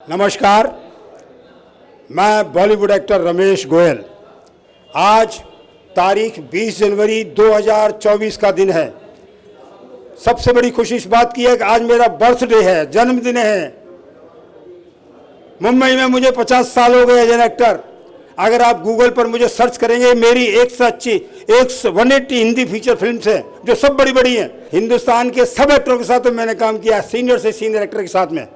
नमस्कार, मैं बॉलीवुड एक्टर रमेश गोयल। आज तारीख 20 जनवरी 2024 का दिन है। सबसे बड़ी खुशी इस बात की है कि आज मेरा बर्थडे है, जन्मदिन है। मुंबई में मुझे 50 साल हो गए एज एन एक्टर। अगर आप गूगल पर मुझे सर्च करेंगे, मेरी एक से अच्छी 180 हिंदी फीचर फिल्म्स हैं जो सब बड़ी बड़ी हैं। हिंदुस्तान के सब एक्टरों के साथ मैंने काम किया, सीनियर से सीनियर एक्टर के साथ में।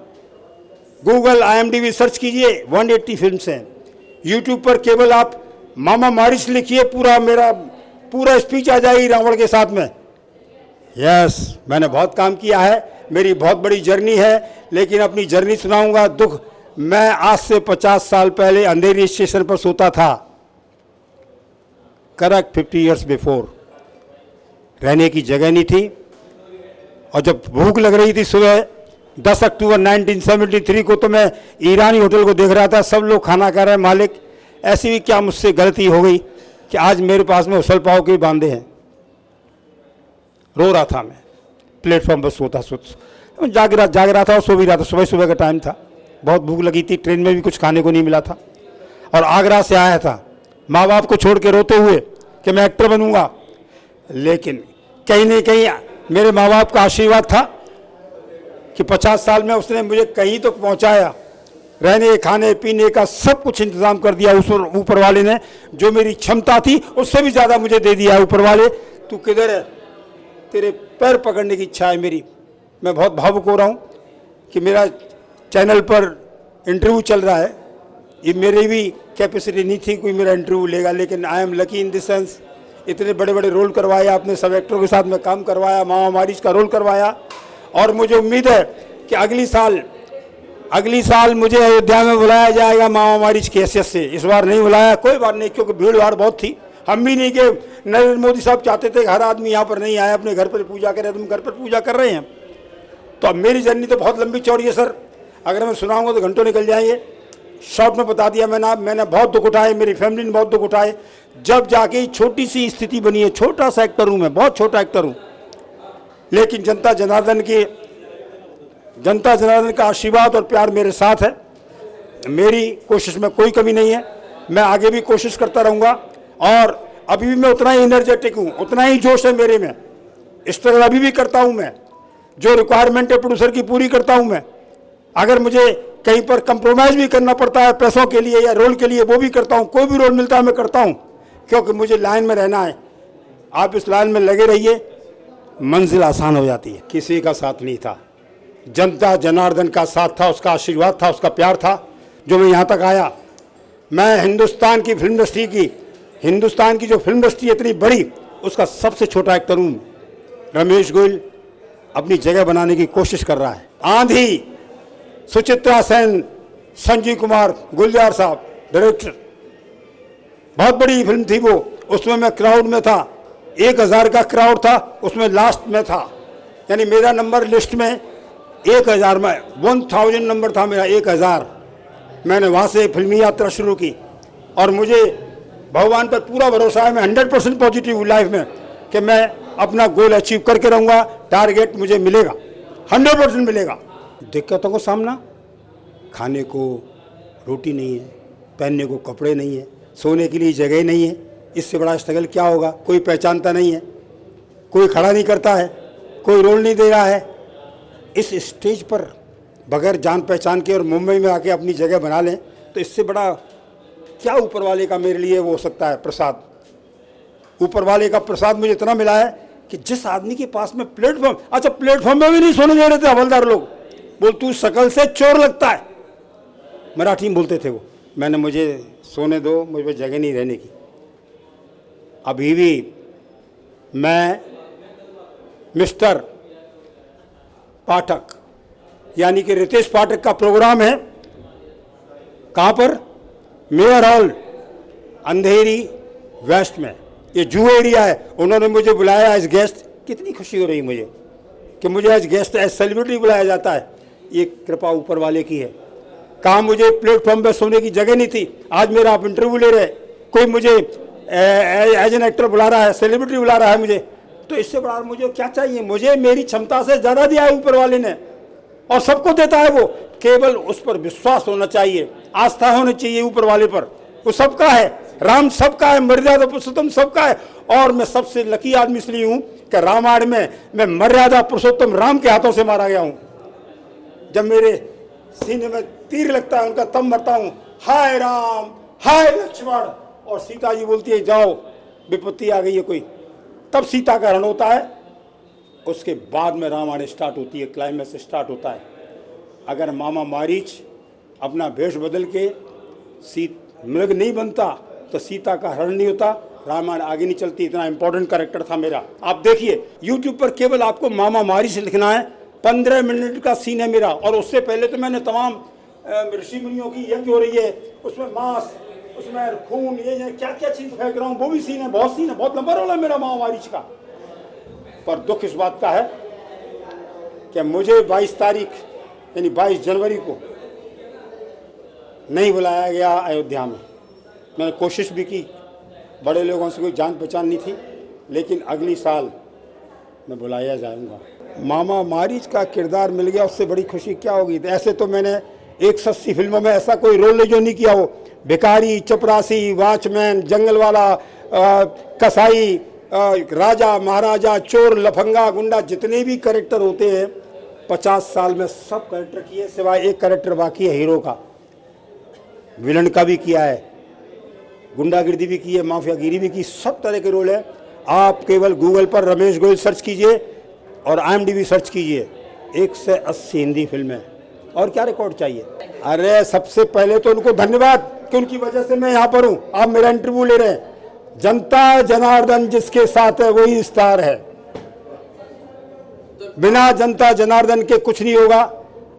गूगल IMDb सर्च कीजिए, 180 फिल्म्स हैं। यूट्यूब पर केवल आप मामा मारिस लिखिए, पूरा स्पीच आ जाएगी रावण के साथ में। यस, मैंने बहुत काम किया है, मेरी बहुत बड़ी जर्नी है, लेकिन अपनी जर्नी सुनाऊंगा। दुख, मैं आज से 50 साल पहले अंधेरी स्टेशन पर सोता था, करेक्ट 50 ईयर्स बिफोर। रहने की जगह नहीं थी, और जब भूख लग रही थी सुबह 10 अक्टूबर 1973 को, तो मैं ईरानी होटल को देख रहा था, सब लोग खाना खा रहे हैं। मालिक, ऐसी भी क्या मुझसे गलती हो गई कि आज मेरे पास में उसल पाव के बांधे हैं। रो रहा था मैं, प्लेटफॉर्म पर सोता जाग रहा था और सो भी रहा था। सुबह का टाइम था, बहुत भूख लगी थी, ट्रेन में भी कुछ खाने को नहीं मिला था, और आगरा से आया था माँ बाप को छोड़ के रोते हुए कि मैं एक्टर बनूंगा। लेकिन कहीं न कहीं मेरे माँ बाप का आशीर्वाद था कि 50 साल में उसने मुझे कहीं तो पहुंचाया। रहने खाने पीने का सब कुछ इंतजाम कर दिया उस ऊपर वाले ने। जो मेरी क्षमता थी उससे भी ज़्यादा मुझे दे दिया ऊपर वाले। तू किधर है, तेरे पैर पकड़ने की इच्छा है मेरी। मैं बहुत भावुक हो रहा हूँ कि मेरा चैनल पर इंटरव्यू चल रहा है। ये मेरी भी कैपेसिटी नहीं थी कोई मेरा इंटरव्यू लेगा, लेकिन I am lucky in this sense. इतने बड़े बड़े रोल करवाए आपने, सब एक्टरों के साथ में काम करवाया, मामा मारिस का रोल करवाया। और मुझे उम्मीद है कि अगली साल मुझे अयोध्या में बुलाया जाएगा मामा मारिस की हैसियत से। इस बार नहीं बुलाया, कोई बात नहीं, क्योंकि भीड़ भाड़ बहुत थी। हम भी नहीं कि नरेंद्र मोदी साहब चाहते थे कि हर आदमी यहाँ पर नहीं आया, अपने घर पर पूजा करे। तुम घर पर पूजा कर रहे हैं। तो अब मेरी जर्नी तो बहुत लंबी चौड़ी है सर, अगर मैं सुनाऊंगा तो घंटों निकल जाएंगे। शॉर्ट में बता दिया मैंने बहुत दुख उठाए, मेरी फैमिली ने बहुत दुख उठाए। जब जाके छोटी सी स्थिति बनी है, छोटा सा एक्टर हूँ मैं, बहुत छोटा एक्टर हूँ, लेकिन जनता जनार्दन का आशीर्वाद और प्यार मेरे साथ है। मेरी कोशिश में कोई कमी नहीं है, मैं आगे भी कोशिश करता रहूँगा। और अभी भी मैं उतना ही एनर्जेटिक हूँ, उतना ही जोश है मेरे में। स्ट्रगल अभी भी करता हूँ मैं, जो रिक्वायरमेंट है प्रोड्यूसर की पूरी करता हूँ मैं। अगर मुझे कहीं पर कंप्रोमाइज़ भी करना पड़ता है पैसों के लिए या रोल के लिए, वो भी करता हूँ। कोई भी रोल मिलता है मैं करता हूँ, क्योंकि मुझे लाइन में रहना है। आप इस लाइन में लगे रहिए, मंजिल आसान हो जाती है। किसी का साथ नहीं था, जनता जनार्दन का साथ था, उसका आशीर्वाद था, उसका प्यार था, जो मैं यहाँ तक आया। मैं हिंदुस्तान की जो फिल्म इंडस्ट्री इतनी बड़ी, उसका सबसे छोटा एक्टर हूँ। रमेश गोयल अपनी जगह बनाने की कोशिश कर रहा है। आंधी, सुचित्रा सेन, संजीव कुमार गुलजार साहब डायरेक्टर, बहुत बड़ी फिल्म थी वो। उसमें मैं क्राउड में था, 1000 का क्राउड था, उसमें लास्ट में था। यानी मेरा नंबर लिस्ट में 1000 में 1000 नंबर था मेरा, 1000। मैंने वहाँ से फिल्मी यात्रा शुरू की, और मुझे भगवान पर पूरा भरोसा है। मैं 100% पॉजिटिव हूँ लाइफ में कि मैं अपना गोल अचीव करके रहूँगा। टारगेट मुझे मिलेगा, 100% मिलेगा। दिक्कतों का सामना, खाने को रोटी नहीं है, पहनने को कपड़े नहीं है, सोने के लिए जगह नहीं है। इससे बड़ा स्ट्रगल क्या होगा। कोई पहचानता नहीं है, कोई खड़ा नहीं करता है, कोई रोल नहीं दे रहा है। इस स्टेज पर बगैर जान पहचान के और मुंबई में आके अपनी जगह बना लें, तो इससे बड़ा क्या ऊपर वाले का मेरे लिए वो हो सकता है प्रसाद। ऊपर वाले का प्रसाद मुझे इतना मिला है कि जिस आदमी के पास में प्लेटफॉर्म, अच्छा प्लेटफॉर्म में भी नहीं सोने दे रहे थे हवलदार लोग, बोल तू शकल से चोर लगता है, मराठी में बोलते थे वो। मैंने, मुझे सोने दो, मुझे जगह नहीं रहने की। अभी भी मैं मिस्टर पाठक यानी कि रितेश पाठक का प्रोग्राम है, कहाँ पर, मेयर हॉल अंधेरी वेस्ट में, ये जू एरिया है। उन्होंने मुझे बुलाया एज गेस्ट। कितनी खुशी हो रही मुझे कि मुझे एज गेस्ट, एज सेलिब्रिटी बुलाया जाता है। ये कृपा ऊपर वाले की है। कहा मुझे प्लेटफॉर्म पर सोने की जगह नहीं थी, आज मेरा आप इंटरव्यू ले रहे, कोई मुझे एज एन एक्टर बुला रहा है, सेलिब्रिटी बुला रहा है मुझे। तो इससे बड़ा मुझे क्या चाहिए। मुझे मेरी क्षमता से ज़्यादा दिया है ऊपर वाले ने। और सबको देता है वो, केवल उस पर विश्वास होना चाहिए, आस्था होनी चाहिए ऊपर वाले पर। वो सबका है, राम सबका है, मर्यादा पुरुषोत्तम सबका है। और मैं सबसे लकी आदमी इसलिए हूं कि रामायण में मैं मर्यादा पुरुषोत्तम राम के हाथों से मारा गया हूं। जब मेरे सीने में तीर लगता है उनका, तब मरता हूं, हाय राम हाय लक्ष्मण, और सीता जी बोलती है जाओ विपत्ति आ गई है कोई, तब सीता का हरण होता है। उसके बाद में रामायण स्टार्ट होती है, क्लाइमैक्स स्टार्ट होता है। अगर मामा मारीच अपना भेष बदल के मृग नहीं बनता तो सीता का हरण नहीं होता, रामायण आगे नहीं चलती। इतना इंपॉर्टेंट कैरेक्टर था मेरा। आप देखिए यूट्यूब पर केवल आपको मामा मारीच लिखना है, 15 मिनट का सीन है मेरा। और उससे पहले तो मैंने तमाम ऋषि मुनियों की यज्ञ हो रही है, उसमें मांस, उसमें खून, ये क्या क्या चीज फेंक रहा हूँ, वो भी सीन है, बहुत सीन है, बहुत लंबा रोल है मेरा मामा मारीच का। पर दुख इस बात का है कि मुझे 22 तारीख यानी 22 जनवरी को नहीं बुलाया गया अयोध्या में। मैंने कोशिश भी की, बड़े लोगों से कोई जान पहचान नहीं थी, लेकिन अगली साल मैं बुलाया जाऊंगा। मामा मारीच का किरदार मिल गया, उससे बड़ी खुशी क्या होगी। तो ऐसे तो मैंने 180 फिल्मों में ऐसा कोई रोल जो नहीं किया हो। भिखारी, चपरासी, वॉचमैन, जंगल वाला, कसाई, राजा महाराजा, चोर, लफंगा, गुंडा, जितने भी कैरेक्टर होते हैं 50 साल में सब कैरेक्टर किए, सिवाय एक कैरेक्टर बाकी है हीरो का। विलन का भी किया है, गुंडागिर्दी भी की है, माफियागिरी भी की, सब तरह के रोल है। आप केवल गूगल पर रमेश गोयल सर्च कीजिए और IMDb सर्च कीजिए, 180 हिंदी फिल्में, और क्या रिकॉर्ड चाहिए। अरे सबसे पहले तो उनको धन्यवाद कि उनकी वजह से मैं यहाँ पर हूँ, आप मेरा इंटरव्यू ले रहे हैं। जनता जनार्दन जिसके साथ है वही स्टार है, बिना जनता जनार्दन के कुछ नहीं होगा।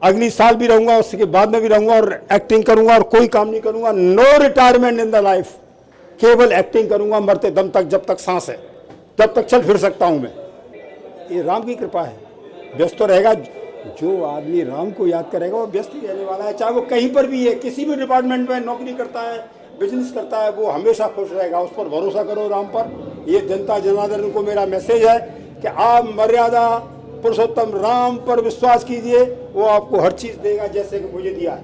अगली साल भी रहूंगा, उसके बाद में भी रहूंगा, और एक्टिंग करूंगा और कोई काम नहीं करूंगा। No retirement in the life, केवल एक्टिंग करूंगा मरते दम तक, जब तक सांस है, जब तक चल फिर सकता हूं मैं। ये राम की कृपा है। व्यस्त तो रहेगा, जो आदमी राम को याद करेगा वो व्यस्त ही रहने वाला है, चाहे वो कहीं पर भी है, किसी भी डिपार्टमेंट में नौकरी करता है, बिजनेस करता है, वो हमेशा खुश रहेगा। उस पर भरोसा करो, राम पर। ये जनता जनार्दन को मेरा मैसेज है कि आप मर्यादा पुरुषोत्तम राम पर विश्वास कीजिए, वो आपको हर चीज देगा जैसे कि मुझे दिया है।